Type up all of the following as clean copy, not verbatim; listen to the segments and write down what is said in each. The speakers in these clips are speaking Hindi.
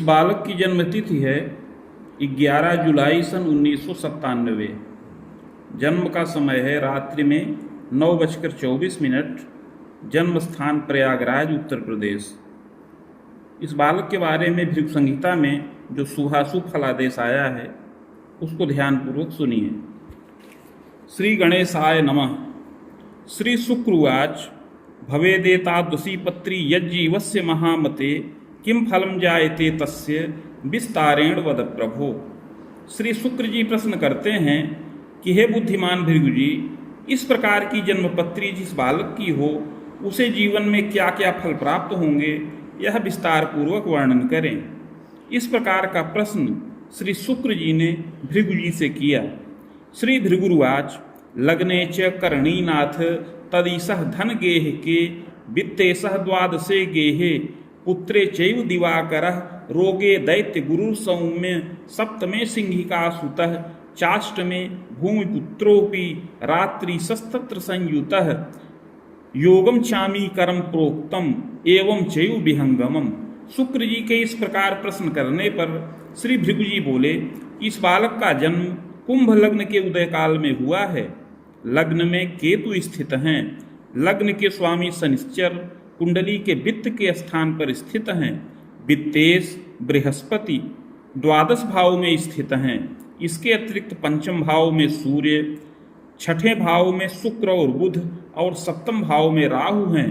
इस बालक की जन्म तिथि है 11 जुलाई सन 1997। जन्म का समय है रात्रि में 9:24। जन्म स्थान प्रयागराज, उत्तर प्रदेश। इस बालक के बारे में भृगु संहिता में जो शुभाशुभ फलादेश आया है उसको ध्यानपूर्वक सुनिए। श्री गणेशाय नमः। श्री शुक्रवाच भवेदेतादृशी पत्री यज्जीवस्य महामते किम फलम जायते तस्य विस्तारेण वद प्रभो। श्री शुक्र जी प्रश्न करते हैं कि हे बुद्धिमान भृगु जी, इस प्रकार की जन्मपत्री जिस बालक की हो उसे जीवन में क्या क्या फल प्राप्त होंगे, यह विस्तार पूर्वक वर्णन करें। इस प्रकार का प्रश्न श्री शुक्र जी ने भृगु जी से किया। श्री भृगुर्वाच लग्ने च करणीनाथ तदीसह धन गेह के वित्ते सह द्वादशे गेहे पुत्रे चैव दिवाकरः रोगे दैत्य गुरु सौम्य सप्तमे सिंहिका सुतः चाष्टमे भूमिपुत्रोऽपि रात्रि सस्तत्र संयुतः योगम चामी कर्म प्रोक्तम एवं चैव विहंगमम। शुक्र जी के इस प्रकार प्रश्न करने पर श्री भृगु जी बोले, इस बालक का जन्म कुंभ लग्न के उदय काल में हुआ है। लग्न में केतु स्थित हैं। लग्न के स्वामी शनिश्चर कुंडली के वित्त के स्थान पर स्थित हैं। वित्तेश बृहस्पति द्वादश भाव में स्थित हैं। इसके अतिरिक्त पंचम भाव में सूर्य, छठे भाव में शुक्र और बुध और सप्तम भाव में राहु हैं।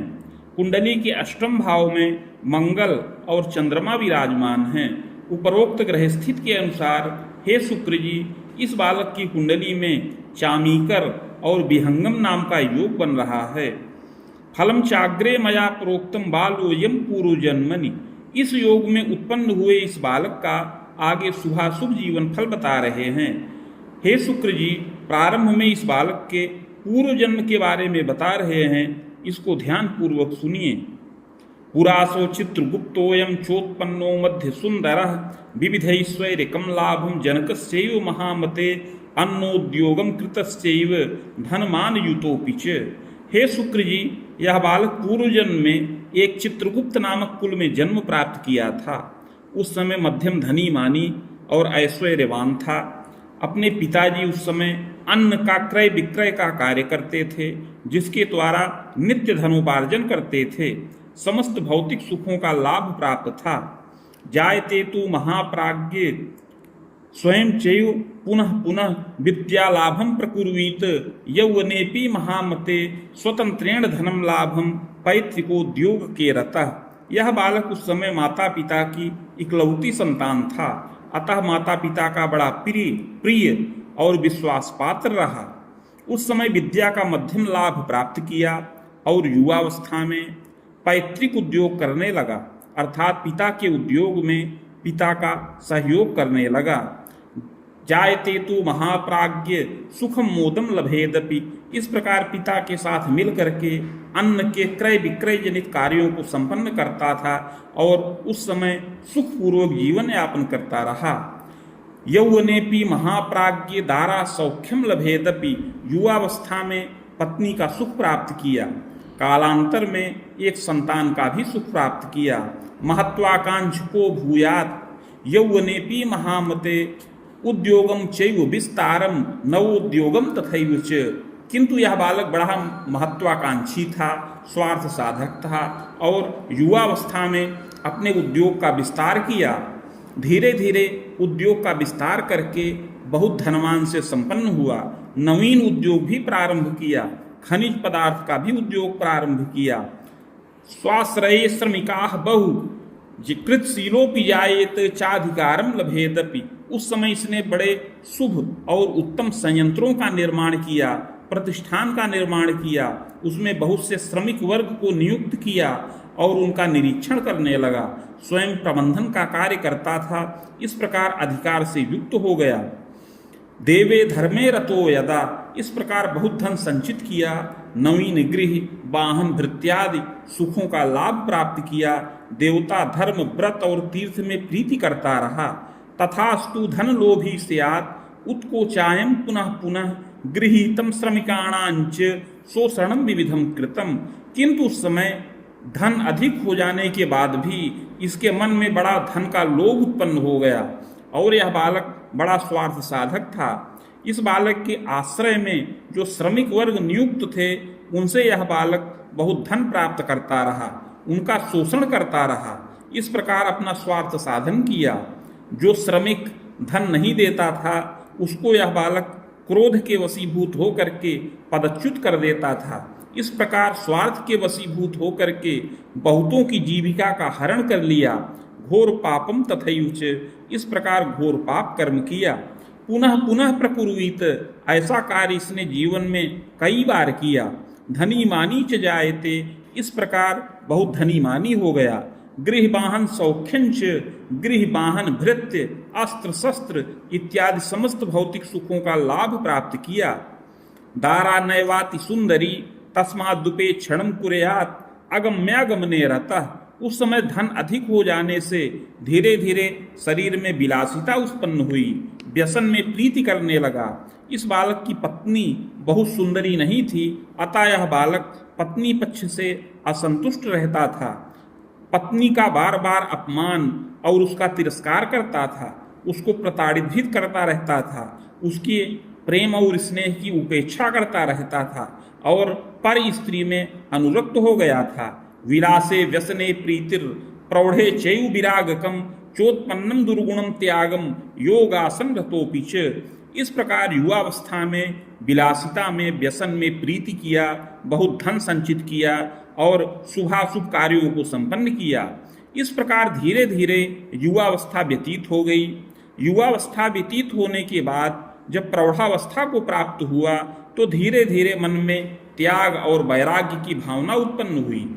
कुंडली के अष्टम भाव में मंगल और चंद्रमा विराजमान हैं। उपरोक्त ग्रह स्थिति के अनुसार हे शुक्र जी, इस बालक की कुंडली में चामीकर और विहंगम नाम का योग बन रहा है। फलम चाग्रे मया प्रोक्तम बालोयम पूर्व जन्मनि। इस योग में उत्पन्न हुए इस बालक का आगे शुभाशुभ जीवन फल बता रहे हैं। हे शुक्र जी, प्रारंभ में इस बालक के पूर्व जन्म के बारे में बता रहे हैं, इसको ध्यान पूर्वक सुनिए। पुरासो चित्रगुप्तोयम चोत्पन्नो मध्य सुंदरः विविधैश्वर्य कमलाभम जनकस्यैव महामते अन्नोद्योगम कृतस्यैव धनमान युतोऽपि च। हे शुक्र जी, यह बालक पूर्व जन्म में एक चित्रगुप्त नामक कुल में जन्म प्राप्त किया था। उस समय मध्यम धनी मानी और ऐश्वर्यवान था। अपने पिताजी उस समय अन्न का क्रय विक्रय का कार्य करते थे, जिसके द्वारा नित्य धनोपार्जन करते थे। समस्त भौतिक सुखों का लाभ प्राप्त था। जायते तु महाप्राज्ञ स्वयं चैव पुनः पुनः विद्यालाभम प्रकुर्वीत यौवनेपि महामते स्वतंत्रेण धनम लाभम पैतृकोद्योग के रतः। यह बालक उस समय माता पिता की इकलौती संतान था, अतः माता पिता का बड़ा प्रिय और विश्वास पात्र रहा। उस समय विद्या का मध्यम लाभ प्राप्त किया और युवावस्था में पैतृक उद्योग करने लगा, अर्थात पिता के उद्योग में पिता का सहयोग करने लगा। जायते तु महाप्राज्ञ सुखम मोदम लभेदपि। इस प्रकार पिता के साथ मिल करके अन्न के क्रय विक्रय जनित कार्यों को संपन्न करता था और उस समय सुखपूर्वक जीवन यापन करता रहा। यौवनेपि महाप्राज्ञ दारा सौख्यम लभेदपि। युवावस्था में पत्नी का सुख प्राप्त किया। कालांतर में एक संतान का भी सुख प्राप्त किया। महत्वाकांक्षको भूयात् यौवनेपि महामते उद्योगम चैव विस्तारम नवोद्योगम तथैव च। किंतु यह बालक बड़ा महत्वाकांक्षी था, स्वार्थ साधक था और युवावस्था में अपने उद्योग का विस्तार किया। धीरे धीरे उद्योग का विस्तार करके बहुत धनवान से संपन्न हुआ। नवीन उद्योग भी प्रारंभ किया। खनिज पदार्थ का भी उद्योग प्रारंभ किया। स्वाश्रये श्रमिकाः बहु कृतशीलोऽपि जायेत चाधिकारम लभेदपि। उस समय इसने बड़े शुभ और उत्तम संयंत्रों का निर्माण किया, प्रतिष्ठान का निर्माण किया, उसमें बहुत से श्रमिक वर्ग को नियुक्त किया और उनका निरीक्षण करने लगा। स्वयं प्रबंधन का कार्य करता था। इस प्रकार अधिकार से युक्त हो गया। देवे धर्मे रतो यदा। इस प्रकार बहुत धन संचित किया। नवीन गृह वाहन भृत्यादि सुखों का लाभ प्राप्त किया। देवता धर्म व्रत और तीर्थ में प्रीति करता रहा। तथास्तु धन लोभी स्यात् उत्कोचायं पुनः पुनः गृहीतम श्रमिकाणांच शोषणम विविधम कृतम। किंतु उस समय धन अधिक हो जाने के बाद भी इसके मन में बड़ा धन का लोभ उत्पन्न हो गया और यह बालक बड़ा स्वार्थ साधक था। इस बालक के आश्रय में जो श्रमिक वर्ग नियुक्त थे उनसे यह बालक बहुत धन प्राप्त करता रहा, उनका शोषण करता रहा। इस प्रकार अपना स्वार्थ साधन किया। जो श्रमिक धन नहीं देता था उसको यह बालक क्रोध के वशीभूत होकर के पदच्युत कर देता था। इस प्रकार स्वार्थ के वशीभूत होकर के बहुतों की जीविका का हरण कर लिया। घोर पापम तथैयुच, इस प्रकार घोर पाप कर्म किया। पुनः पुनः प्रकुर्वीत, ऐसा कार्य इसने जीवन में कई बार किया। धनी मानी च जायते, इस प्रकार बहुत धनी मानी हो गया। गृह वाहन सौख्यंच, गृह वाहन भृत्य अस्त्र शस्त्र इत्यादि समस्त भौतिक सुखों का लाभ प्राप्त किया। दारा नैवाति सुंदरी तस्मादुपे क्षणम कुर्यात् अगम्यागमने रहता। उस समय धन अधिक हो जाने से धीरे धीरे शरीर में विलासिता उत्पन्न हुई, व्यसन में प्रीति करने लगा। इस बालक की पत्नी बहुत सुंदरी नहीं थी, अतः यह बालक पत्नी पक्ष से असंतुष्ट रहता था। पत्नी का बार बार अपमान और उसका तिरस्कार करता था, उसको प्रताड़ित भी करता रहता था, उसके प्रेम और स्नेह की उपेक्षा करता रहता था और पर स्त्री में अनुरक्त हो गया था। विलासे व्यसने प्रीतिर प्रौढ़े चैव विरागकम चोत्पन्नम दुर्गुणम त्यागम योगासन रतोपि च। इस प्रकार युवावस्था में विलासिता में व्यसन में प्रीति किया, बहुत धन संचित किया और शुभाशुभ कार्यों को संपन्न किया। इस प्रकार धीरे धीरे युवावस्था व्यतीत हो गई। युवावस्था व्यतीत होने के बाद जब प्रौढ़ावस्था को प्राप्त हुआ तो धीरे धीरे मन में त्याग और वैराग्य की भावना उत्पन्न हुई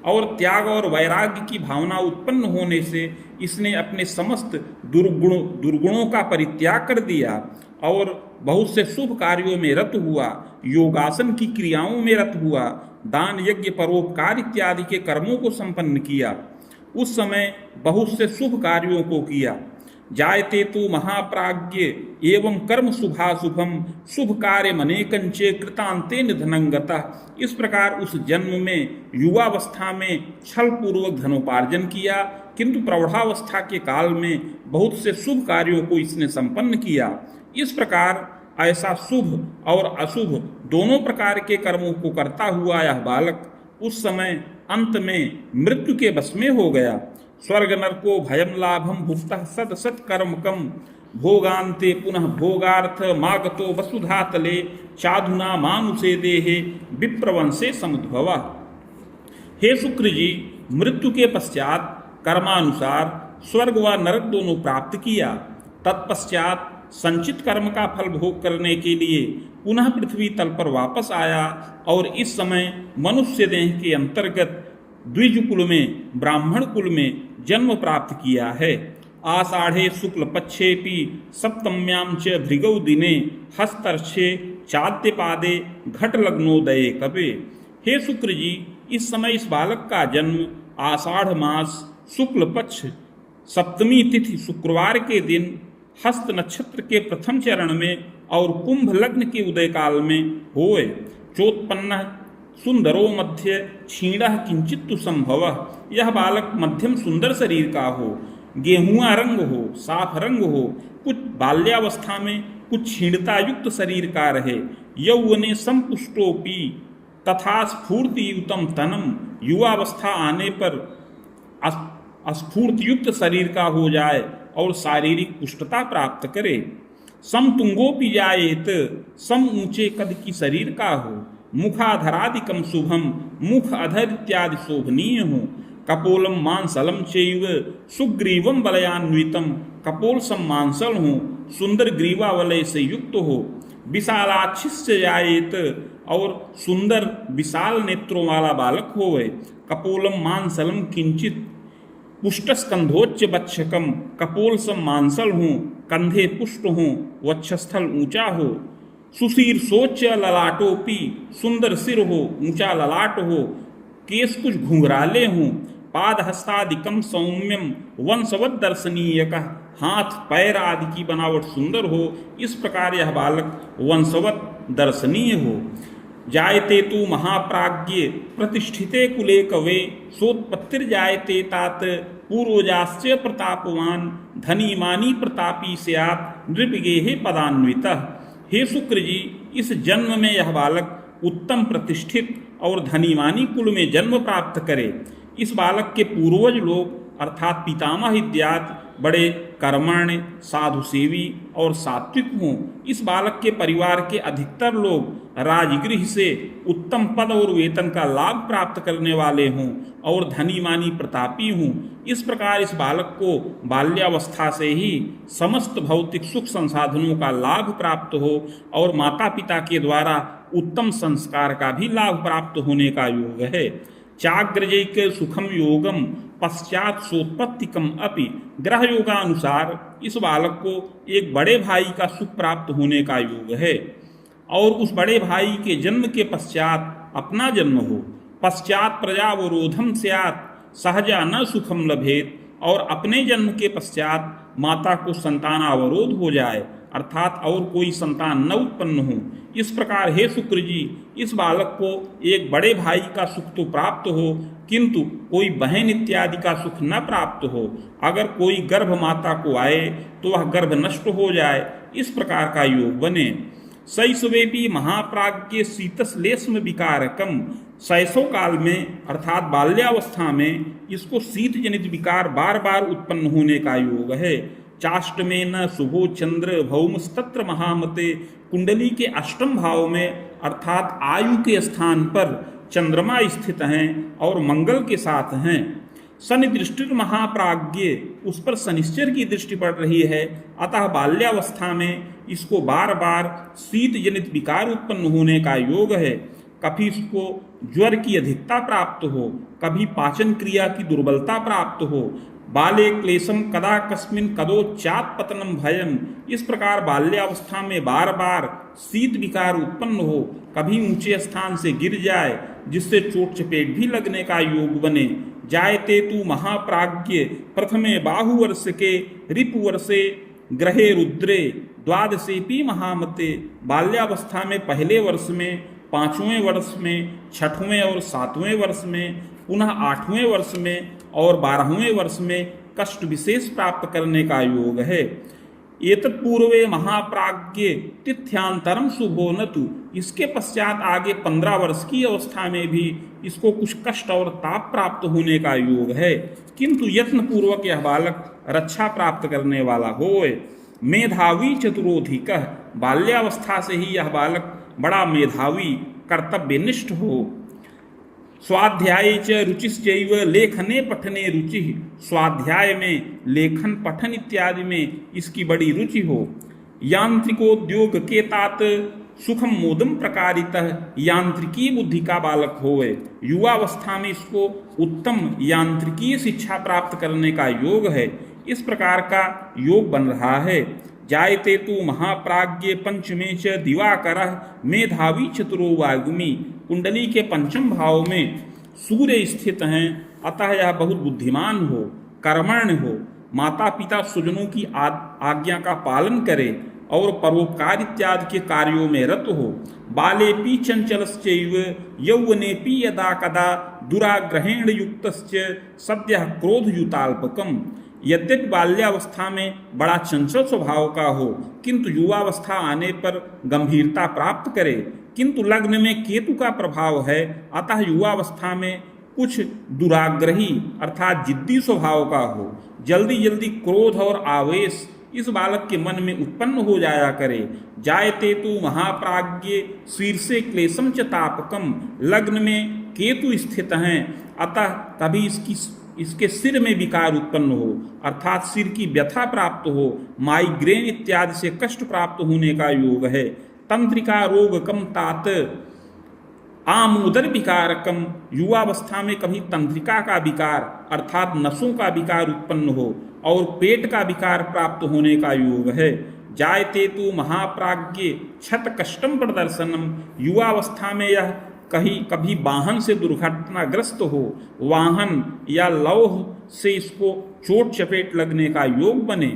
और त्याग और वैराग्य की भावना उत्पन्न होने से इसने अपने समस्त दुर्गुणों का परित्याग कर दिया और बहुत से शुभ कार्यों में रत हुआ, योगासन की क्रियाओं में रत हुआ, दान यज्ञ परोपकार इत्यादि के कर्मों को संपन्न किया। उस समय बहुत से शुभ कार्यों को किया। जायते तु महाप्राज्ञ एवं कर्म शुभाशुभम शुभ कार्य मनेकंचे कृतांते निधनंगता। इस प्रकार उस जन्म में युवावस्था में छल पूर्वक धनोपार्जन किया, किंतु प्रौढ़ावस्था के काल में बहुत से शुभ कार्यों को इसने संपन्न किया। इस प्रकार ऐसा शुभ और अशुभ दोनों प्रकार के कर्मों को करता हुआ यह बालक उस समय अंत में मृत्यु के वश में हो गया। स्वर्ग नरको भयम लाभम भुक्तः सद सत कर्मकम भोगान्ते पुनः भोगार्थ मागतो वसुधा तले चाधुना मानुषे देहे विप्रवंशे समुद्भवा। हे शुक्र जी, मृत्यु के पश्चात कर्मानुसार स्वर्ग व नरक दोनों प्राप्त किया। तत्पश्चात संचित कर्म का फल भोग करने के लिए पुनः पृथ्वी तल पर वापस आया और इस समय मनुष्य देह के अंतर्गत द्विज कुल में ब्राह्मण कुल में जन्म प्राप्त किया है। आषाढ़े शुक्ल पक्षेपि सप्तम्यां च भृगौ दिने हस्तर्षे चाद्यपादे घट लग्नोदये कपे। हे शुक्र जी, इस समय इस बालक का जन्म आषाढ़ मास शुक्ल पक्ष सप्तमी तिथि शुक्रवार के दिन हस्त नक्षत्र के प्रथम चरण में और कुंभ लग्न के उदय काल में होए। चोत्पन्न सुंदरो मध्य क्षीण किंचित संभव। यह बालक मध्यम सुंदर शरीर का हो, गेहुआ रंग हो, साफ रंग हो, कुछ बाल्यावस्था में कुछ क्षीणता युक्त शरीर का रहे। यौवने संपुष्टोपि तथा स्फूर्तियुतम तनम, युवावस्था आने पर स्फूर्तियुक्त शरीर का हो जाए और शारीरिक पुष्टता प्राप्त करे। समतुंगोपि जायेत, सम ऊंचे कद की शरीर का हो, मुखाधरादिकम शुभम, मुख अधर इत्यादि शोभनीय हो। कपोलम मांसलम चैव सुग्रीवम वलयान्वितम, कपोल सम मांसल हो, सुंदर ग्रीवा वलय से युक्त हो। विशालाक्षिस्य जायेत, और सुंदर विशाल नेत्रों वाला बालक होवे। कपोलम मांसलम किंचित पुष्टस्कंधोच्च वक्षकम, कपोल सम मांसल हो, कंधे पुष्ट हो, वक्षस्थल ऊंचा हो। सुशीर्षोच्च ललाटोपी, सुंदर सिर हो, ऊंचा ललाट हो, केश कुछ घुंघराले हों। पाद हस्तादिकम सौम्यम वंशवत दर्शनीयक, हाथ पैर आदि की बनावट सुंदर हो। इस प्रकार यह बालक वंशवत दर्शनीय हो। जायते तु महाप्राज्ञ प्रतिष्ठिते कुले कवे, सोत्पत्तिर्जायते तात पूर्वजाश्च प्रतापवान धनीमानी प्रतापी स्यात् नृपगेहे पदान्वितः। हे शुक्र जी, इस जन्म में यह बालक उत्तम प्रतिष्ठित और धनीमानी कुल में जन्म प्राप्त करे। इस बालक के पूर्वज लोग अर्थात पितामह इत्यादि बड़े कर्मण्य, साधु सेवी और सात्विक हों। इस बालक के परिवार के अधिकतर लोग राजगृह से उत्तम पद और वेतन का लाभ प्राप्त करने वाले हों और धनीमानी प्रतापी हों। इस प्रकार इस बालक को बाल्यावस्था से ही समस्त भौतिक सुख संसाधनों का लाभ प्राप्त हो और माता पिता के द्वारा उत्तम संस्कार का भी लाभ प्राप्त होने का योग है। चाग्रजैक सुखम योगम पश्चात सोत्पत्तिकम अपि। ग्रह योगानुसार इस बालक को एक बड़े भाई का सुख प्राप्त होने का योग है और उस बड़े भाई के जन्म के पश्चात अपना जन्म हो। पश्चात प्रजावरोधम स्यात् सहजा न सुखम लभेत। और अपने जन्म के पश्चात माता को संतानावरोध हो जाए अर्थात और कोई संतान न उत्पन्न हो। इस प्रकार हे शुक्र जी, इस बालक को एक बड़े भाई का सुख तो प्राप्त हो किंतु कोई बहन इत्यादि का सुख न प्राप्त हो। अगर कोई गर्भ माता को आए तो वह गर्भ नष्ट हो जाए, इस प्रकार का योग बने। शैशवेपि महाप्राज्ञ शीतश्लेष्म विकारकम। शैशव काल में अर्थात बाल्यावस्था में इसको शीत जनित विकार बार बार उत्पन्न होने का योग है। चाष्टमेन शुभो चंद्र भौमस्तत्र महामते। कुंडली के अष्टम भाव में अर्थात आयु के स्थान पर चंद्रमा स्थित हैं और मंगल के साथ हैं। शनि दृष्टि महाप्राज्ञ, उस पर शनिश्चर की दृष्टि पड़ रही है, अतः बाल्यावस्था में इसको बार बार शीत जनित विकार उत्पन्न होने का योग है। कभी इसको ज्वर की अधिकता प्राप्त हो, कभी पाचन क्रिया की दुर्बलता प्राप्त हो। बाले क्लेशम कदा कस्मिन कदोच्चात पतनम भयम। इस प्रकार बाल्यावस्था में बार बार शीत विकार उत्पन्न हो, कभी ऊंचे स्थान से गिर जाए जिससे चोट चपेट भी लगने का योग बने। जायते तु महाप्राज्ञ प्रथमे बाहुवर्ष के रिपुवर्षे ग्रहे रुद्रे द्वादशेपि महामते। बाल्यावस्था में पहले वर्ष में, पांचवें वर्ष में, छठवें और सातवें वर्ष में, पुनः आठवें वर्ष में और 12वें वर्ष में कष्ट विशेष प्राप्त करने का योग है। एतत्पूर्वे महाप्राज्ञ तिथ्यांतरम शुभो न तु। इसके पश्चात आगे 15 वर्ष की अवस्था में भी इसको कुछ कष्ट और ताप प्राप्त होने का योग है, किंतु यत्न पूर्वक यह बालक रक्षा प्राप्त करने वाला होए। मेधावी चतुरोधिकः। बाल्यावस्था से ही यह बालक बड़ा मेधावी कर्तव्यनिष्ठ हो। स्वाध्याय च रुचिश्चैव लेखने पठने रुचि। स्वाध्याय में, लेखन पठन इत्यादि में इसकी बड़ी रुचि हो। यांत्रिकोद्योग के तात सुखम मोदम प्रकारितः। यांत्रिकी बुद्धि का बालक होवे। युवावस्था में इसको उत्तम यांत्रिकीय शिक्षा प्राप्त करने का योग है। इस प्रकार का योग बन रहा है। जायते तु महाप्राज्ञ पंचमे च दिवाकरः मेधावी चतुरो वाग्मी। कुंडली के पंचम भाव में सूर्य स्थित हैं, अतः यह बहुत बुद्धिमान हो, कर्मण्य हो, माता पिता स्वजनों की आज्ञा का पालन करे और परोपकार इत्यादि के कार्यों में रत हो। बालेपि चंचलश्चैव यौवनेपि यदा कदा दुराग्रहेण युक्तश्च सद्यः क्रोधयुताल्पकम्। यद्यपि बाल्यावस्था में बड़ा चंचल स्वभाव का हो किंतु युवावस्था आने पर गंभीरता प्राप्त करे, किंतु लग्न में केतु का प्रभाव है, अतः युवावस्था में कुछ दुराग्रही अर्थात जिद्दी स्वभाव का हो। जल्दी जल्दी क्रोध और आवेश इस बालक के मन में उत्पन्न हो जाया करे। जायते तु महाप्राज्ञ शीर्षे क्लेशम च तापकम। लग्न में केतु स्थित हैं, अतः कभी इसके सिर में विकार उत्पन्न हो अर्थात सिर की व्यथा प्राप्त हो, माइग्रेन इत्यादि से कष्ट प्राप्त होने का योग है। तंत्रिका रोग कम तात आमोदर विकारकम। युवावस्था में कभी तंत्रिका का विकार अर्थात नसों का विकार उत्पन्न हो और पेट का विकार प्राप्त होने का योग है। जायते तु महाप्राज्ञ क्षत कष्टम प्रदर्शनम। युवावस्था में यह कभी वाहन से दुर्घटनाग्रस्त हो, वाहन या लौह से इसको चोट चपेट लगने का योग बने।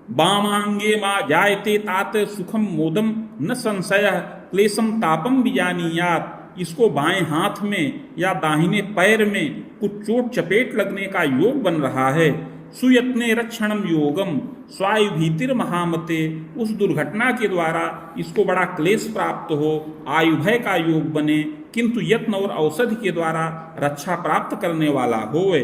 वामांगे मा जायते तात सुखम मोदम न संशय क्लेशम तापम विजानीयात। इसको बाएं हाथ में या दाहिने पैर में कुछ चोट चपेट लगने का योग बन रहा है। सुयत्ने रक्षणम योगम स्वायु भीतिर महामते, उस दुर्घटना के द्वारा इसको बड़ा क्लेश प्राप्त हो, आयुभय का योग बने, किंतु यत्न और औषधि के द्वारा रक्षा प्राप्त करने वाला होए।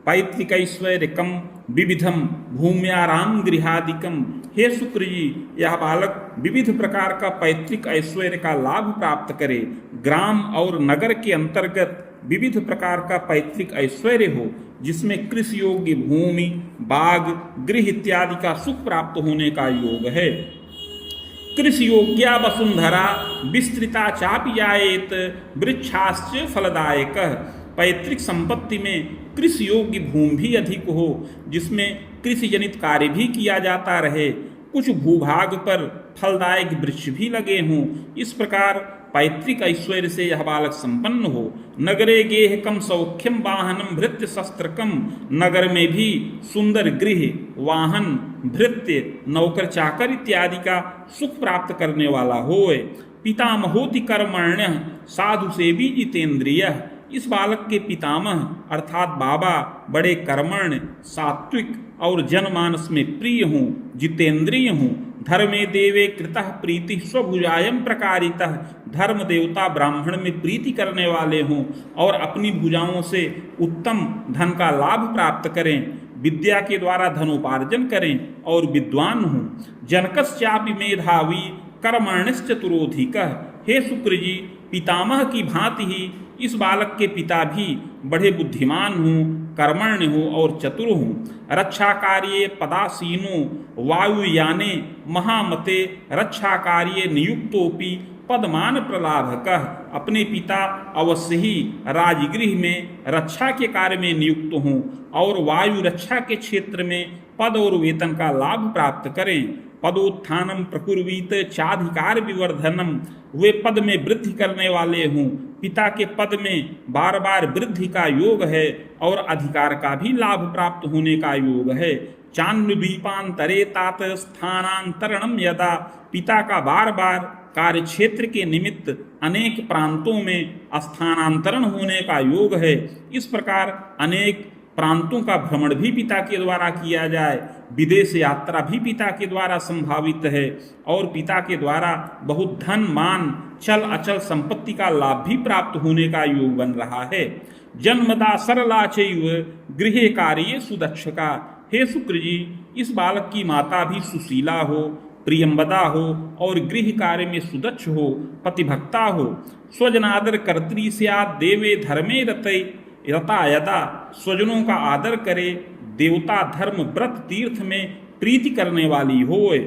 पैतृक ऐश्वर्यकम विविधम भूम्याराम गृहादिकम, हे शुक्र जी यह बालक विविध प्रकार का पैतृक ऐश्वर्य का लाभ प्राप्त करे, ग्राम और नगर के अंतर्गत विविध प्रकार का पैतृक ऐश्वर्य हो, जिसमें कृषि योग्य भूमि, बाग, गृह इत्यादि का सुख प्राप्त होने का योग है। कृषि योग्या वसुंधरा विस्तृता चापि जायेत वृक्षाश्च फलदायक, पैतृक संपत्ति में कृषि योग्य भूमि भी अधिक हो, जिसमें कृषि जनित कार्य भी किया जाता रहे, कुछ भूभाग पर फलदायक वृक्ष भी लगे हों, इस प्रकार पैतृक ऐश्वर्य से यह बालक संपन्न हो। नगरे गेहकम सौख्यम वाहनम भृत्य शस्त्रकम, नगर में भी सुंदर गृह, वाहन, भृत्य, नौकर चाकर इत्यादि का सुख प्राप्त करने वाला होए। पितामहोति कर्मण्य साधु सेवी जितेंद्रिय, इस बालक के पितामह अर्थात बाबा बड़े कर्मण्य, सात्विक और जनमानस में प्रिय हों, जितेंद्रिय हों, धर्मे देवे कृतः प्रीति स्वभुजायम प्रकारितः, धर्म देवता ब्राह्मण में प्रीति करने वाले हों और अपनी भुजाओं से उत्तम धन का लाभ प्राप्त करें, विद्या के द्वारा धनोपार्जन करें और विद्वान हों। जनकश्चापि मेधावी कर्मण्यश्चतुरोधिकः, हे शुक्र जी पितामह की भांति ही इस बालक के पिता भी बड़े बुद्धिमान हों, कर्मण्य हो और चतुर हों। रक्षा कार्ये पदासीनो वायुयाने महामते, रक्षा कार्ये नियुक्तोपि पदमान प्रलाभकः, अपने पिता अवश्य ही राजगृह में रक्षा के कार्य में नियुक्त हों और वायु रक्षा के क्षेत्र में पद और वेतन का लाभ प्राप्त करें। पदोत्थानम प्रकुर्वीत चाधिकार विवर्धनम, वे पद में वृद्धि करने वाले हों, पिता के पद में बार बार वृद्धि का योग है और अधिकार का भी लाभ प्राप्त होने का योग है। चान्द्वीपांतरे तात स्थानांतरणम यदा, पिता का बार बार कार्य क्षेत्र के निमित्त अनेक प्रांतों में स्थानांतरण होने का योग है। इस प्रकार अनेक प्रांतों का भ्रमण भी पिता के द्वारा किया जाए, विदेश यात्रा भी पिता के द्वारा संभावित है और पिता के द्वारा बहुत धन मान चल अचल संपत्ति का लाभ भी प्राप्त होने का योग बन रहा है। जन्मदा सरला चैव गृहे कार्ये सुदक्षका, हे शुक्र जी इस बालक की माता भी सुशीला हो, प्रियंवदा हो और गृह कार्य में सुदक्ष हो, पतिभक्ता हो। स्वजनादर कर्त्री स्यात् देवे धर्मे रता यदा, स्वजनों का आदर करे, देवता धर्म व्रत तीर्थ में प्रीति करने वाली होए।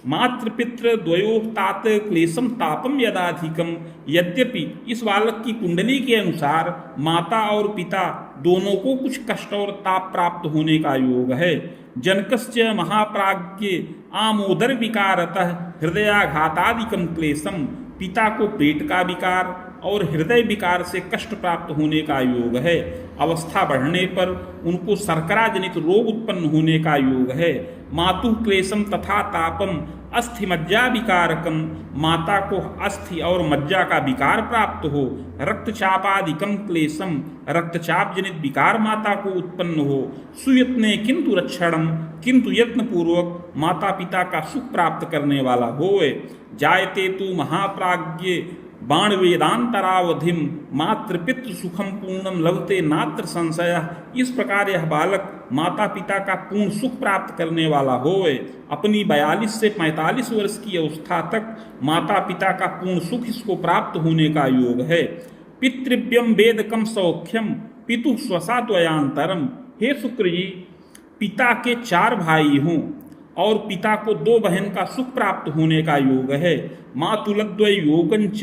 मातृपितृ द्वयोः तात क्लेशम तापम यदाधिकम, यद्यपि इस बालक की कुंडली के अनुसार माता और पिता दोनों को कुछ कष्ट और ताप प्राप्त होने का योग है। जनकश्च महाप्राज्ञ आमोदर विकारतः हृदयाघातादिकम क्लेशम, पिता को पेट का विकार और हृदय विकार से कष्ट प्राप्त होने का योग है। अवस्था बढ़ने पर उनको शर्करा जनित रोग उत्पन्न होने का योग है। मातु क्लेशम तथा तापम अस्थि मज्जा विकारकम, माता को अस्थि और मज्जा का विकार प्राप्त हो। रक्तचापादिकम क्लेशम, रक्तचाप जनित विकार माता को उत्पन्न हो। सुयत्ने किंतु रक्षणम, किंतु यत्न पूर्वक माता पिता का सुख प्राप्त करने वाला होए। जायते तु महाप्राज्ञ बाण वेदांतरावधिम मातृपितृ सुखम पूर्णम लभते नात्र संशय, इस प्रकार यह बालक माता पिता का पूर्ण सुख प्राप्त करने वाला होए। अपनी 42 से 45 वर्ष की अवस्था तक माता पिता का पूर्ण सुख इसको प्राप्त होने का योग है। पितृव्यम वेदकम सौख्यम पितु स्वसा त्वयांतरम, हे शुक्र जी पिता के 4 भाई हों और पिता को 2 बहन का सुख प्राप्त होने का योग है। मातुलद्वय योगंच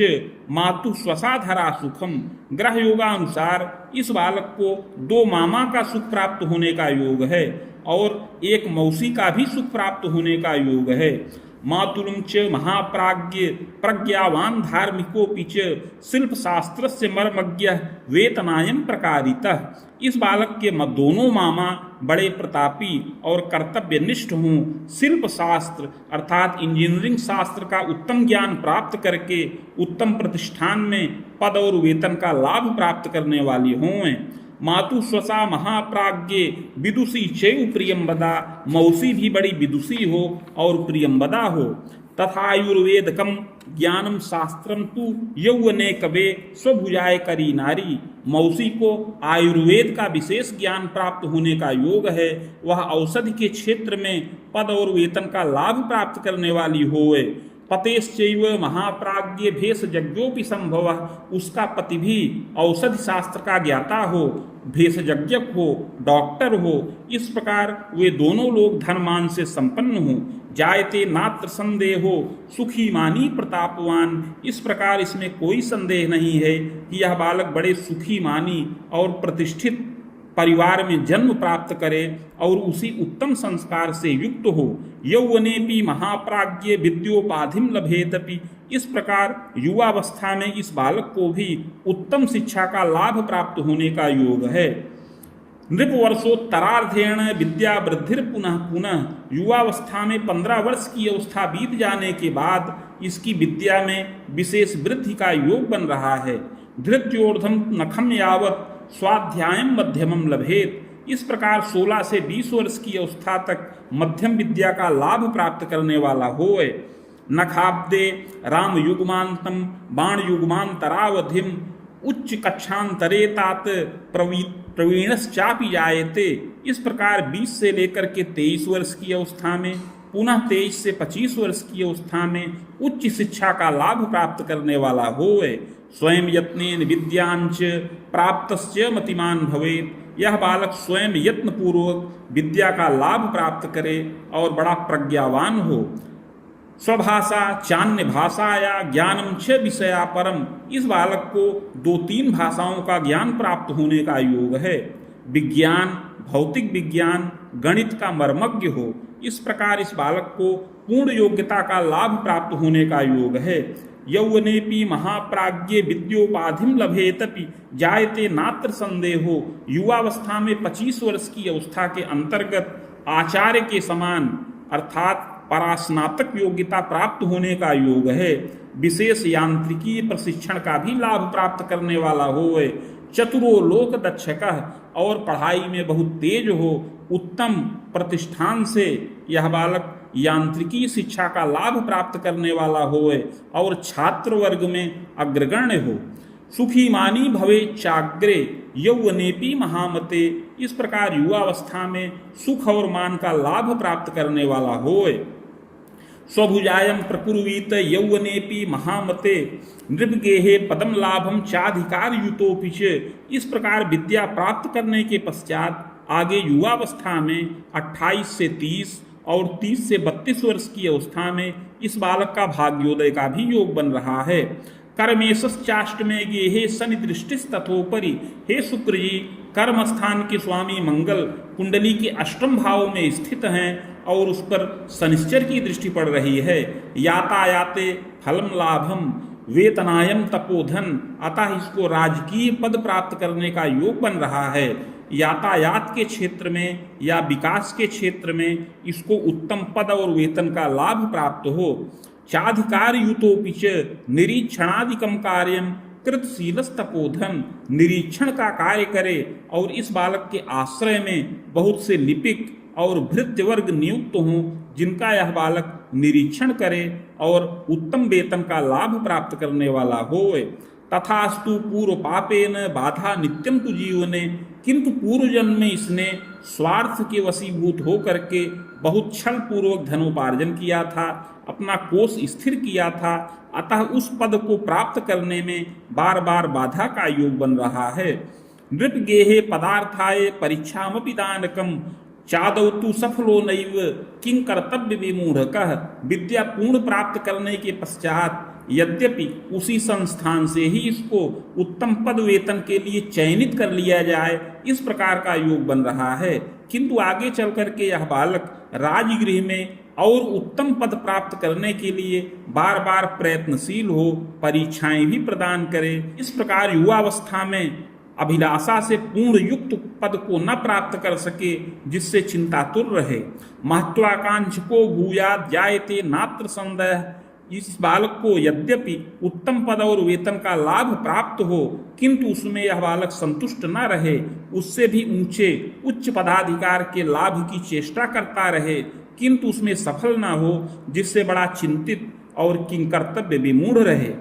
मातु स्वसाधरा सुखम, ग्रह योगानुसार इस बालक को 2 मामा का सुख प्राप्त होने का योग है और 1 मौसी का भी सुख प्राप्त होने का योग है। मातुलम च महाप्राज्ञ प्रज्ञावान धार्मिकोपि च शिल्प शास्त्रस्य मर्मज्ञ वेतनायम प्रकारितः। इस बालक के दोनों मामा बड़े प्रतापी और कर्तव्यनिष्ठ हों, शिल्प शास्त्र अर्थात इंजीनियरिंग शास्त्र का उत्तम ज्ञान प्राप्त करके उत्तम प्रतिष्ठान में पद और वेतन का लाभ प्राप्त करने वाली हों। मातु स्वसा महाप्राज्ञे विदुषी चैव प्रियंवदा, मौसी भी बड़ी विदुषी हो और प्रियंवदा हो। तथायुर्वेदकम ज्ञानम शास्त्रम तु यौवने कवे स्वभुजाय करी नारी, मौसी को आयुर्वेद का विशेष ज्ञान प्राप्त होने का योग है, वह औषधि के क्षेत्र में पद और वेतन का लाभ प्राप्त करने वाली होए। पतेश्चैव महाप्राज्ञ भेषजज्ञोपि संभव, उसका पति भी औषधि शास्त्र का ज्ञाता हो, भेषजज्ञ हो, डॉक्टर हो। इस प्रकार वे दोनों लोग धनमान से संपन्न हो। जायते नात्र संदेहो सुखी मानी प्रतापवान, इस प्रकार इसमें कोई संदेह नहीं है कि यह बालक बड़े सुखी मानी और प्रतिष्ठित परिवार में जन्म प्राप्त करे और उसी उत्तम संस्कार से युक्त हो। यौवनेपि महाप्राज्ञ विद्योपाधिम लभेतपि, इस प्रकार युवावस्था में इस बालक को भी उत्तम शिक्षा का लाभ प्राप्त होने का योग है। नृपवर्षोत्तरार्धेण विद्या वृद्धिर पुनः पुनः, युवावस्था में 15 वर्ष की अवस्था बीत जाने के बाद इसकी विद्या में विशेष वृद्धि का योग बन रहा है। धृत्योर्धम नखम यावत स्वाध्यायम मध्यमम लभेत, इस प्रकार 16 से 20 वर्ष की अवस्था तक मध्यम विद्या का लाभ प्राप्त करने वाला होए। नखाब्दे राम युग्मांतम बाण युग्मांतरावधिम उच्च कक्षांतरे तात प्रवीणश्चापि जायते, इस प्रकार 20 से लेकर के 23 वर्ष की अवस्था में, पुनः 23 से 25 वर्ष की अवस्था में उच्च शिक्षा का लाभ प्राप्त करने वाला होए। स्वयं यत्नेन विद्यांच प्राप्तश्च मतिमान भवेत्, यह बालक स्वयं यत्न पूर्वक विद्या का लाभ प्राप्त करे और बड़ा प्रज्ञावान हो। स्वभाषा चान्य भाषाया ज्ञानम छ विषया परम, इस बालक को 2-3 भाषाओं का ज्ञान प्राप्त होने का योग है। विज्ञान, भौतिक विज्ञान, गणित का मर्मज्ञ हो, इस प्रकार इस बालक को पूर्ण योग्यता का लाभ प्राप्त होने का योग है। यौवनेपि महाप्राज्ञे विद्योपाधिम लभेतपि जायते नात्र संदेहो, युवावस्था में 25 वर्ष की अवस्था के अंतर्गत आचार्य के समान अर्थात परास्नातक योग्यता प्राप्त होने का योग है। विशेष यांत्रिकी प्रशिक्षण का भी लाभ प्राप्त करने वाला होए। चतुरो लोक दक्षकः, और पढ़ाई में बहुत तेज हो, उत्तम प्रतिष्ठान से यह बालक यांत्रिकी शिक्षा का लाभ प्राप्त करने वाला होए और छात्र वर्ग में अग्रगण्य हो। सुखी मानी भवे चाग्रे यौवनेपि महामते, इस प्रकार युवावस्था में सुख और मान का लाभ प्राप्त करने वाला होए। स्वभुजायम प्रकुर्वीत यौवनेपि महामते नृपगेहे पदम लाभम चाधिकार युतोपि च, इस प्रकार विद्या प्राप्त करने के पश्चात आगे युवावस्था में 28 से 30 और 30 से 32 वर्ष की अवस्था में इस बालक का भाग्योदय का भी योग बन रहा है। कर्मेशश्चाष्टमे गेहे शनि दृष्टिस तथोपरि, हे शुक्र जी, कर्म स्थान के स्वामी मंगल कुंडली के अष्टम भाव में स्थित हैं और उस पर शनिश्चर की दृष्टि पड़ रही है। यातायाते फलम लाभम वेतनायम तपोधन, अतः इसको राजकीय पद प्राप्त करने का योग बन रहा है। यातायात के क्षेत्र में या विकास के क्षेत्र में इसको उत्तम पद और वेतन का लाभ प्राप्त हो। चाधिकार युतोपि च निरीक्षणादिकम कार्यम कृतशीलस्तपोधन, निरीक्षण का कार्य करे और इस बालक के आश्रय में बहुत से लिपिक और भृत्य वर्ग नियुक्त हों जिनका यह बालक निरीक्षण करे और उत्तम वेतन का लाभ प्राप्त करने वाला होए। तथास्तु पूर्व पापेन बाधा नित्यम तु जीवने, किंतु पूर्व जन्म में इसने स्वार्थ के वशीभूत होकर के बहुत छल पूर्वक धनोपार्जन किया था, अपना कोष स्थिर किया था, अतः उस पद को प्राप्त करने में बार बार बाधा का योग बन रहा है। नृप गेहे पदार्थाय परीक्षामपि दानकम चादौ तु सफलो नैव किं कर्तव्य विमूढ़कः, विद्या पूर्ण प्राप्त करने के पश्चात यद्यपि उसी संस्थान से ही इसको उत्तम पद वेतन के लिए चयनित कर लिया जाए, इस प्रकार का योग बन रहा है, किंतु आगे चल करके यह बालक राजगृह में और उत्तम पद प्राप्त करने के लिए बार बार प्रयत्नशील हो, परीक्षाएं भी प्रदान करे। इस प्रकार युवावस्था में अभिलाषा से पूर्ण युक्त पद को न प्राप्त कर सके, जिससे चिंतातुर रहे। महत्वाकांक्षको भूयात् जायते नात्र संदेह। इस बालक को यद्यपि उत्तम पद और वेतन का लाभ प्राप्त हो, किंतु उसमें यह बालक संतुष्ट न रहे, उससे भी उच्च पदाधिकार के लाभ की चेष्टा करता रहे, किंतु उसमें सफल न हो, जिससे बड़ा चिंतित और किंकर्तव्य विमूढ़ रहे।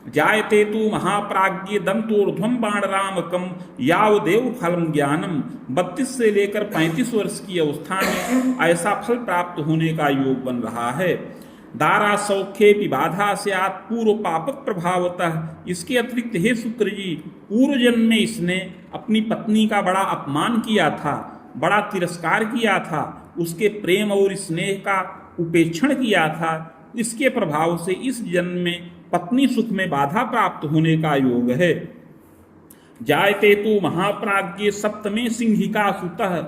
जायते तु महाप्राज्ञ दंतोर्ध्वम बाणरामकम यावदेव फलम ज्ञानम। 32 से लेकर 35 वर्ष की अवस्था में ऐसा फल प्राप्त होने का योग बन रहा है। दारा सौख्ये बाधा से पूर्व पापक प्रभावतः। इसके अतिरिक्त हे शुक्र जी, पूर्व जन्म में इसने अपनी पत्नी का बड़ा अपमान किया था, बड़ा तिरस्कार किया था, उसके प्रेम और स्नेह का उपेक्षण किया था। इसके प्रभाव से इस जन्म में पत्नी सुख में बाधा प्राप्त होने का योग है। जायते तु महाप्राज्ञ सप्तमे सिंहिका सुतः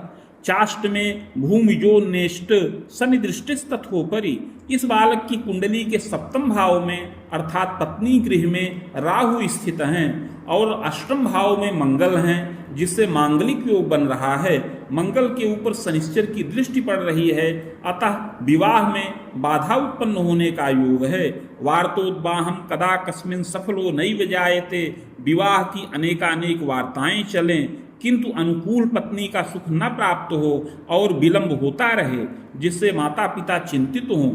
चाष्ट में भूमिजो नेष्ट सनिदृष्टिस्तथोपरि। इस बालक की कुंडली के सप्तम भाव में अर्थात पत्नी गृह में राहु स्थित हैं और अष्टम भाव में मंगल हैं, जिससे मांगलिक योग बन रहा है। मंगल के ऊपर शनिश्चर की दृष्टि पड़ रही है, अतः विवाह में बाधा उत्पन्न होने का योग है। वार्तोद्वाहम कदा कस्मिन सफलो नैव जायते। विवाह की अनेकानेक वार्ताएं चलें, किंतु अनुकूल पत्नी का सुख न प्राप्त हो और विलंब होता रहे, जिससे माता पिता चिंतित हों।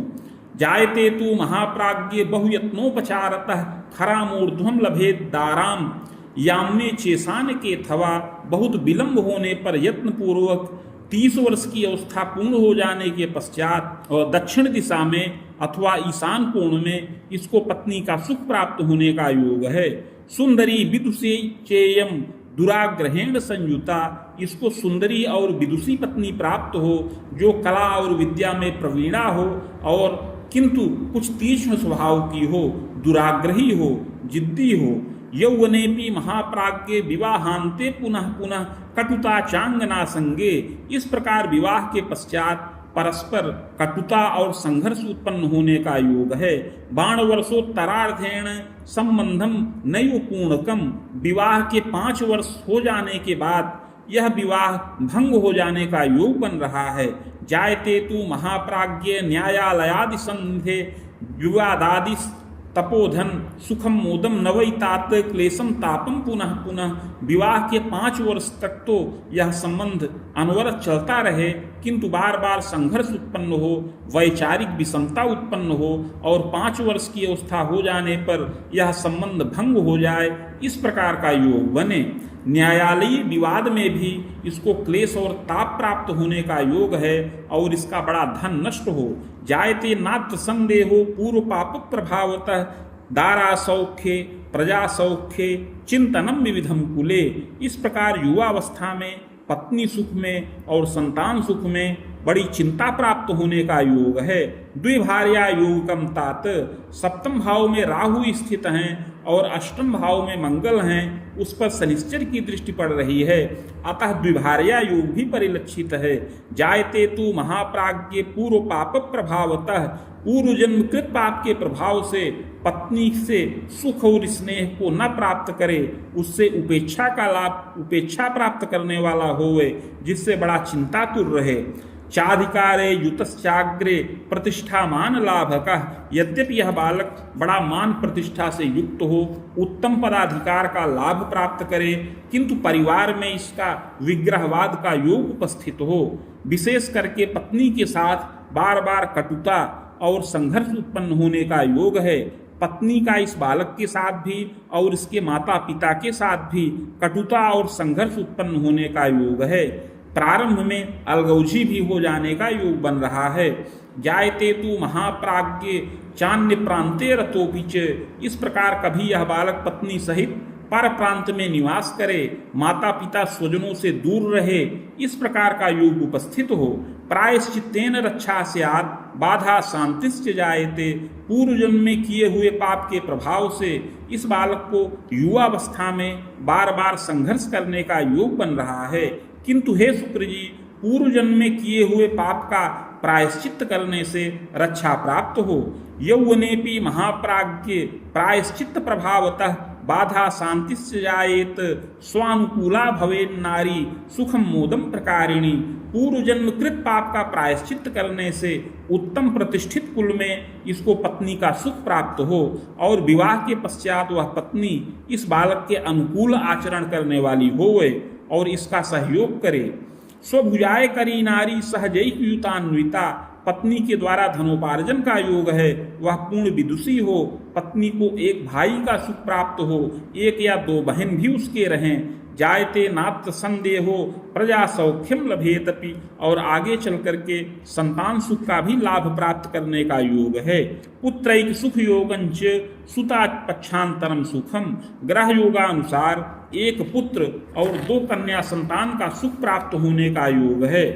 जायते तु महाप्राज्ञ बहुयत्नोपचारतः खरामूर्ध्वम लभेत दाराम। याम्ने चेसान के थवा। बहुत विलंब होने पर यत्न पूर्वक 30 वर्ष की अवस्था पूर्ण हो जाने के पश्चात और दक्षिण दिशा में अथवा ईशान कोण में इसको पत्नी का सुख प्राप्त होने का योग है। सुंदरी विदुषी चेयम दुराग्रहेण संयुता। इसको सुंदरी और विदुषी पत्नी प्राप्त हो, जो कला और विद्या में प्रवीणा हो और किंतु कुछ तीक्ष्ण स्वभाव की हो, दुराग्रही हो, जिद्दी हो। यौवनेपि महाप्राज्ञ विवाहांते पुनः पुनः कटुता चांगना संगे। इस प्रकार विवाह के पश्चात परस्पर कटुता और संघर्ष उत्पन्न होने का योग है। बाणवर्षोत्तरार्धेण संबंधम नैव पूर्णकम। विवाह के 5 वर्ष हो जाने के बाद यह विवाह भंग हो जाने का योग बन रहा है। जायते तु महाप्राज्ञ न्यायालयादि संधे विवादादि तपोधन सुखम मोदम नवैतात क्लेशम तापम पुनः पुनः। विवाह के 5 वर्ष तक तो यह संबंध अनवरत चलता रहे, किंतु बार बार संघर्ष उत्पन्न हो, वैचारिक विषमता उत्पन्न हो और 5 वर्ष की अवस्था हो जाने पर यह संबंध भंग हो जाए, इस प्रकार का योग बने। न्यायालयीय विवाद में भी इसको क्लेश और ताप प्राप्त होने का योग है और इसका बड़ा धन नष्ट हो। जायते नात्र संदेहो पूर्व पाप प्रभावतः दारा सौख्ये प्रजा सौख्ये चिंतनम विविधम कुले। इस प्रकार युवावस्था में पत्नी सुख में और संतान सुख में बड़ी चिंता प्राप्त होने का योग है। द्विभार्या योगकम तात। सप्तम भाव में राहु स्थित हैं और अष्टम भाव में मंगल हैं, उस पर शनिश्चर की दृष्टि पड़ रही है, अतः द्विभार्या योग भी परिलक्षित है। जायते तु महाप्राज्ञ पूर्व पाप प्रभावतः। पूर्व जन्म कृत पाप के प्रभाव से पत्नी से सुख और स्नेह को न प्राप्त करे, उससे उपेक्षा प्राप्त करने वाला होवे, जिससे बड़ा चिंतातुर रहे। चाधिकारे युतश्चाग्रे प्रतिष्ठा मान लाभकः। यद्यपि यह बालक बड़ा मान प्रतिष्ठा से युक्त हो, उत्तम पदाधिकार का लाभ प्राप्त करे, किंतु परिवार में इसका विग्रहवाद का योग उपस्थित हो। विशेष करके पत्नी के साथ बार बार कटुता और संघर्ष उत्पन्न होने का योग है। पत्नी का इस बालक के साथ भी और इसके माता पिता के साथ भी कटुता और संघर्ष उत्पन्न होने का योग है। प्रारंभ में अलगौजी भी हो जाने का योग बन रहा है। जायते तु महाप्राज्ञ चान्य प्रांते रतोपिच। इस प्रकार कभी यह बालक पत्नी सहित पर प्रांत में निवास करे, माता पिता स्वजनों से दूर रहे, इस प्रकार का योग उपस्थित हो। प्रायश्चित्तेन रक्षा स्यात् बाधा शांतिश्च जायते। पूर्व जन्म में किए हुए पाप के प्रभाव से इस बालक को युवावस्था में बार बार संघर्ष करने का योग बन रहा है, किंतु हे शुक्र जी, पूर्व जन्म में किए हुए पाप का प्रायश्चित करने से रक्षा प्राप्त हो। यौवनेपि महाप्राज्ञ प्रायश्चित प्रभावतः बाधा शांतिश्च जायेत स्वानुकूला भवेन्नारी सुखम मोदम प्रकारिणी। पूर्व जन्म कृत पाप का प्रायश्चित करने से उत्तम प्रतिष्ठित कुल में इसको पत्नी का सुख प्राप्त हो और विवाह के पश्चात वह पत्नी इस बालक के अनुकूल आचरण करने वाली होवे और इसका सहयोग करे। स्वभुजाय करी नारी सहजैकयुतान्विता। पत्नी के द्वारा धनोपार्जन का योग है, वह पूर्ण विदुषी हो। पत्नी को एक भाई का सुख प्राप्त हो, एक या दो बहन भी उसके रहें। जायते नात्र संदेहो प्रजा सौख्यम लभेतपि। और आगे चल करके संतान सुख का भी लाभ प्राप्त करने का योग है। पुत्रैक सुख योगंच सुता पक्षांतरम सुखम। ग्रह योगानुसार एक पुत्र और दो कन्या संतान का सुख प्राप्त होने का योग है।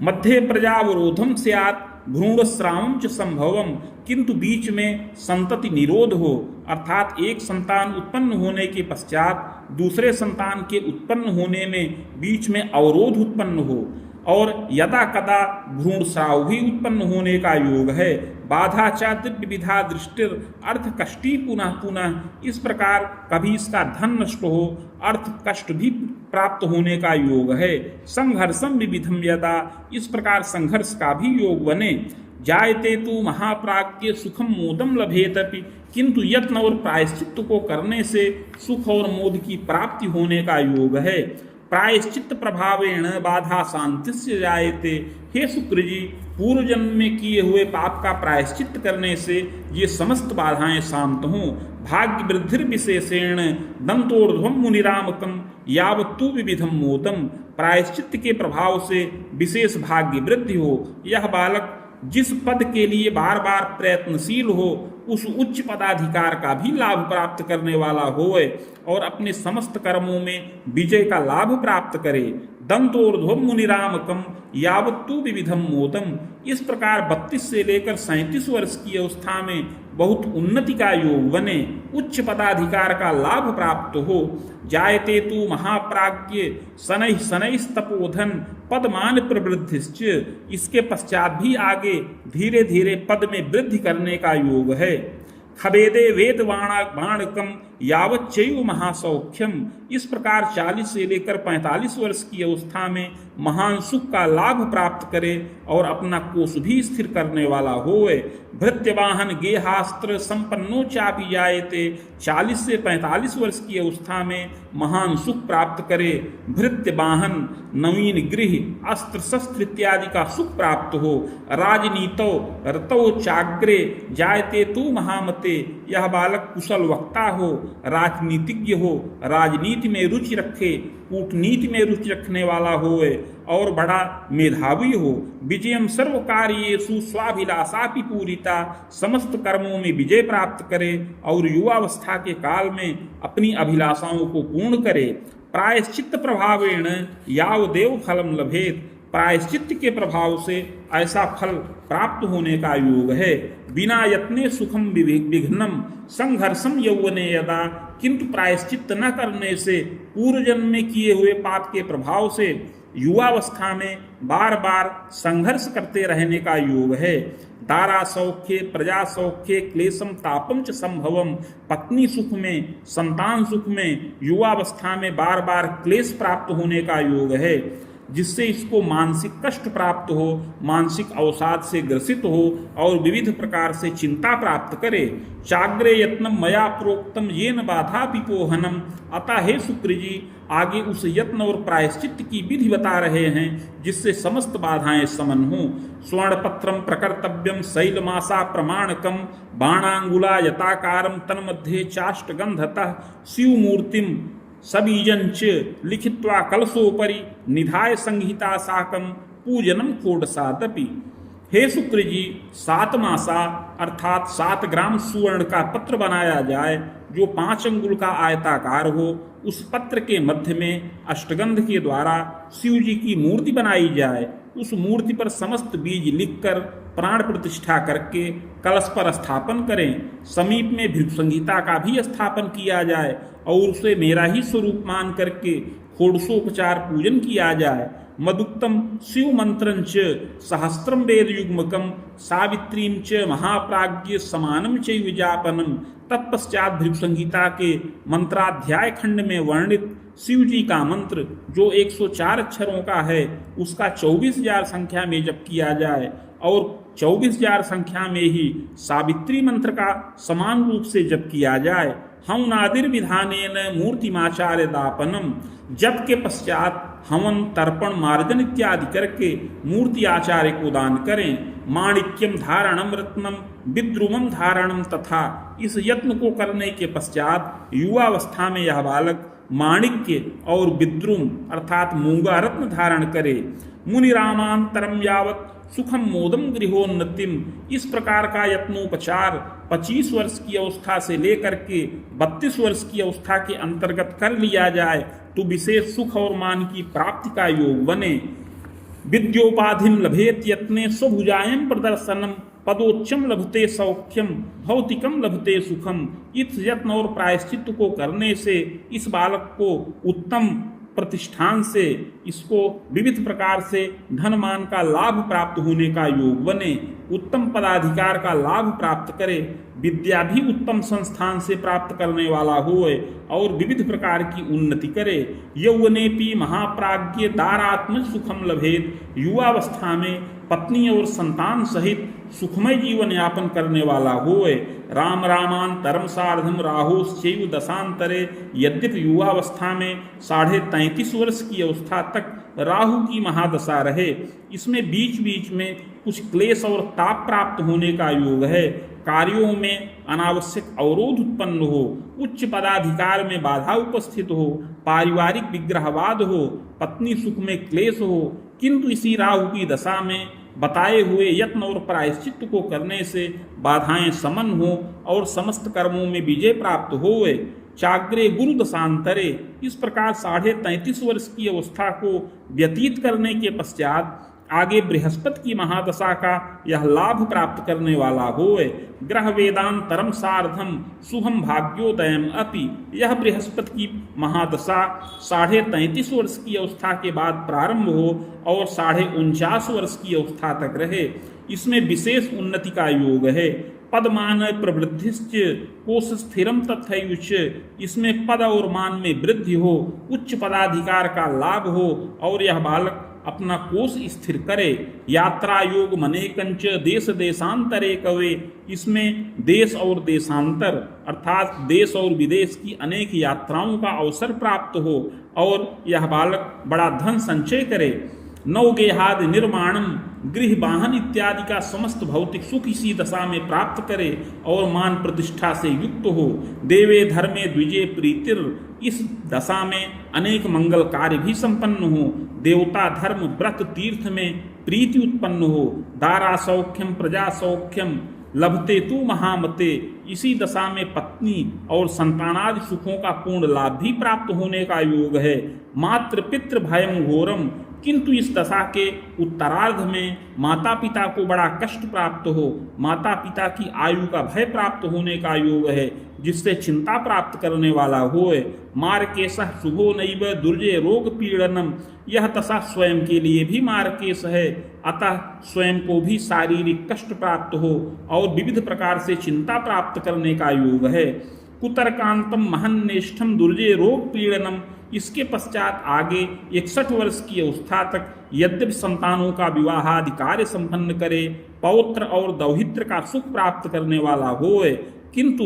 मध्य प्रजावरोधम स्यात् भ्रूण स्रावम च संभवम। किंतु बीच में संतति निरोध हो, अर्थात एक संतान उत्पन्न होने के पश्चात दूसरे संतान के उत्पन्न होने में बीच में अवरोध उत्पन्न हो और यदा कदा भ्रूण स्राव भी उत्पन्न होने का योग है। बाधा च विविधा दृष्टिर अर्थ कष्टी पुनः पुनः। इस प्रकार कभी इसका धन नष्ट हो, अर्थ कष्ट भी प्राप्त होने का योग है। संघर्षम विविधम यदा। इस प्रकार संघर्ष का भी योग बने। जायते तु महाप्राज्ञ सुखम मोदम लभेतपि। किंतु यत्न और प्रायश्चित को करने से सुख और मोद की प्राप्ति होने का योग है। प्रायश्चित प्रभावेण बाधा शांतिश्च जायते। हे शुक्र जी, पूर्व जन्म में किए हुए पाप का प्रायश्चित करने से ये समस्त बाधाएं शांत हों। भाग्य वृद्धि विशेषेण दंतोर्ध्वम मुनिरामकम यावत्तु विविधम मोदम। प्रायश्चित के प्रभाव से विशेष भाग्य वृद्धि हो। यह बालक जिस पद के लिए बार बार प्रयत्नशील हो उस उच्च पदाधिकार का भी लाभ प्राप्त करने वाला होए और अपने समस्त कर्मों में विजय का लाभ प्राप्त करे। दंतोर्ध्वम मुनिरामकम यावत्तु विविधम मोदम। इस प्रकार 32 से लेकर 37 वर्ष की अवस्था में बहुत उन्नति का योग बने, उच्च पदाधिकार का लाभ प्राप्त हो। जायते तु महाप्राज्ञ शनैः शनैः तपोधन पदमान प्रवृद्धिश्च। इसके पश्चात भी आगे धीरे धीरे पद में वृद्धि करने का योग है। खबेदे वेद बाणकम यावच्चैव महासौख्यम। इस प्रकार 40 से लेकर 45 वर्ष की अवस्था में महान सुख का लाभ प्राप्त करे और अपना कोष भी स्थिर करने वाला होए। भृत्यवाहन गेहास्त्र संपन्नो चापि जायते। 40 से 45 वर्ष की अवस्था में महान सुख प्राप्त करे। भृत्यवाहन नवीन गृह अस्त्र शस्त्र इत्यादि का सुख प्राप्त हो। राजनीतो रतो चाग्रे जायते तु महामते। यह बालक कुशल वक्ता हो, राजनीतिज्ञ हो, राजनीति में रुचि रखे, कूटनीति में रुचि रखने वाला होए और बड़ा मेधावी हो। विजयम सर्व कार्येषु स्वाभिलाषापि पूरिता। समस्त कर्मों में विजय प्राप्त करे और युवावस्था के काल में अपनी अभिलाषाओं को पूर्ण करे। प्रायश्चित प्रभावेण यावदेव फलम लभेत। प्रायश्चित के प्रभाव से ऐसा फल प्राप्त होने का योग है। बिना यत्ने सुखम विघ्नम संघर्षम यौवने यदा। किंतु प्रायश्चित न करने से पूर्व जन्म में किए हुए पाप के प्रभाव से युवावस्था में बार बार संघर्ष करते रहने का योग है। दारा सौख्ये प्रजा सौख्ये क्लेशम तापम च संभवम। पत्नी सुख में, संतान सुख में, युवावस्था में बार बार क्लेश प्राप्त होने का योग है, जिससे इसको मानसिक कष्ट प्राप्त हो, मानसिक अवसाद से ग्रसित हो और विविध प्रकार से चिंता प्राप्त करे। चाग्रे यत्नम मया प्रोक्तम येन बाधा पिपोहनम। अतः हे शुक्र जी, आगे उस यत्न और प्रायश्चित की विधि बता रहे हैं जिससे समस्त बाधाएं समन हों। स्वर्णपत्रम प्रकर्तव्यम शैलमासा प्रमाणकम बाणांगुला यताकारम तन्मध्ये चाष्टगंधतः शिवमूर्तिम सबीजंच लिखित्वा कलशोपरि निधाय संहिता साकम पूजनम कोडसादपि। हे शुक्र जी, 7 मासा अर्थात 7 ग्राम सुवर्ण का पत्र बनाया जाए जो 5 अंगुल का आयताकार हो। उस पत्र के मध्य में अष्टगंध के द्वारा शिव जी की मूर्ति बनाई जाए। उस मूर्ति पर समस्त बीज लिखकर प्राण प्रतिष्ठा करके कलश पर स्थापन करें। समीप में भृगु संहिता का भी स्थापन किया जाए और उसे मेरा ही स्वरूप मान करके षोडशोपचार पूजन किया जाए। मदुक्तम शिव मंत्रं च सहस्त्रम वेद युग्मकम सावित्रीं च महाप्राज्ञ समानम चैव जापनम। तत्पश्चात भृगु संहिता के मंत्राध्याय खंड में वर्णित शिव जी का मंत्र जो 104 अक्षरों का है उसका 24,000 संख्या में जप किया जाए और 24,000 संख्या में ही सावित्री मंत्र का समान रूप से जप किया जाए। हवनादिर विधानेन मूर्तिमाचार्य दापनम। जप के पश्चात हवन तर्पण मार्जन इत्यादि करके मूर्ति आचार्य को दान करें। माणिक्यम धारणम रत्नम विद्रुमम धारणम। तथा इस यत्न को करने के पश्चात युवावस्था में यह बालक माणिक्य और विद्रुम अर्थात मूंगा रत्न धारण करे। मुनिरामांतरम यावत सुखम मोदम गृहोन्नतिम। इस प्रकार का यत्नोपचार 25 वर्ष की अवस्था से लेकर के 32 वर्ष की अवस्था के अंतर्गत कर लिया जाए तो विशेष सुख और मान की प्राप्ति का योग बने। विद्योपाधिम लभेत यत्ने स्वभुजायम प्रदर्शनम पदोच्चम लभते सौख्यम भौतिकम लभते सुखम। इस यत्न और प्रायश्चित को करने से इस बालक को उत्तम प्रतिष्ठान से इसको विविध प्रकार से धन मान का लाभ प्राप्त होने का योग बने। उत्तम पदाधिकार का लाभ प्राप्त करे। विद्या भी उत्तम संस्थान से प्राप्त करने वाला होए और विविध प्रकार की उन्नति करे। यौवनेपि महाप्राज्ञ दारात्मज सुखम लभेत। युवावस्था में पत्नी और संतान सहित सुखमय जीवन यापन करने वाला होए। राम रामांतरम सार्धम राहुश्चैव दशांतरे। यद्यपि युवावस्था में 33.5 वर्ष की अवस्था तक राहु की महादशा रहे, इसमें बीच बीच में कुछ क्लेश और ताप प्राप्त होने का योग है। कार्यों में अनावश्यक अवरोध उत्पन्न हो, उच्च पदाधिकार में बाधा उपस्थित हो, पारिवारिक विग्रहवाद हो, पत्नी सुख में क्लेश हो। किंतु इसी राहु की दशा में बताए हुए यत्न और प्रायश्चित को करने से बाधाएं समन हो और समस्त कर्मों में विजय प्राप्त होवे। चाग्रे गुरु दशांतरे। इस प्रकार 33.5 वर्ष की अवस्था को व्यतीत करने के पश्चात आगे बृहस्पति की महादशा का यह लाभ प्राप्त करने वाला होए। ग्रह वेदांतरम सार्धम शुभम भाग्योदयम अपि। यह बृहस्पति की महादशा 33.5 वर्ष की अवस्था के बाद प्रारंभ हो और 49.5 वर्ष की अवस्था तक रहे। इसमें विशेष उन्नति का योग है। पदमान प्रवृद्धिश्च कोश स्थिरम तथैयुच। इसमें पद और मान में वृद्धि हो, उच्च पदाधिकार का लाभ हो और यह बालक अपना कोष स्थिर करे। यात्रा योग मनेकंच देश देशांतरे कवे। इसमें देश और देशांतर अर्थात देश और विदेश की अनेक यात्राओं का अवसर प्राप्त हो और यह बालक बड़ा धन संचय करे। नवगेहाद निर्माणम गृह वाहन इत्यादि का समस्त भौतिक सुख इसी दशा में प्राप्त करे और मान प्रतिष्ठा से युक्त हो। देवे धर्मे द्विजे प्रीतिर। इस दशा में अनेक मंगल कार्य भी संपन्न हो। देवता धर्म व्रत तीर्थ में प्रीति उत्पन्न हो। दारा सौख्यम प्रजा सौख्यम लभते तु महामते। इसी दशा में पत्नी और संतानादि सुखों का पूर्ण लाभ भी प्राप्त होने का योग है। मातृ पितृ भयम घोरम। किंतु इस दशा के उत्तरार्ध में माता पिता को बड़ा कष्ट प्राप्त हो। माता पिता की आयु का भय प्राप्त होने का योग है जिससे चिंता प्राप्त करने वाला होए। मारकेशः शुभो नैव दुर्जय रोग पीड़नम। यह दशा स्वयं के लिए भी मारकेश है, अतः स्वयं को भी शारीरिक कष्ट प्राप्त हो और विविध प्रकार से चिंता प्राप्त करने का योग है। कुतरकांतम महन्नेष्ठम दुर्जय रोग पीड़नम। इसके पश्चात आगे 61 वर्ष की अवस्था तक यद्यपि संतानों का विवाह आदि कार्य संपन्न करे, पौत्र और दौहित्र का सुख प्राप्त करने वाला होए, किंतु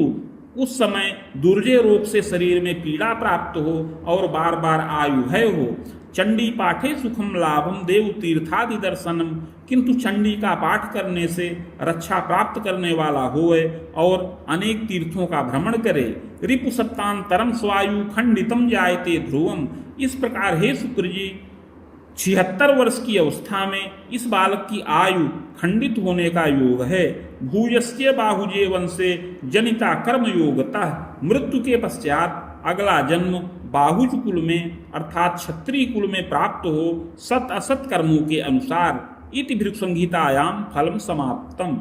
उस समय दुर्जय रोग से शरीर में पीड़ा प्राप्त हो और बार बार आयु भय हो। चंडी पाठे सुखम लाभम देव तीर्थादि दर्शनम। किंतु चंडी का पाठ करने से रक्षा प्राप्त करने वाला होए और अनेक तीर्थों का भ्रमण करे। रिपु सत्तांतरम स्वायु खंडितम जायते ध्रुवम। इस प्रकार हे शुक्र जी 76 वर्ष की अवस्था में इस बालक की आयु खंडित होने का योग है। भूयस्य बाहुजे वंशे जनिता कर्म योगतः। मृत्यु के पश्चात अगला जन्म बाहुज कुल में अर्थात क्षत्रिय कुल में प्राप्त हो सत असत कर्मों के अनुसार। इति भृगु संहितायां फलम समाप्तम।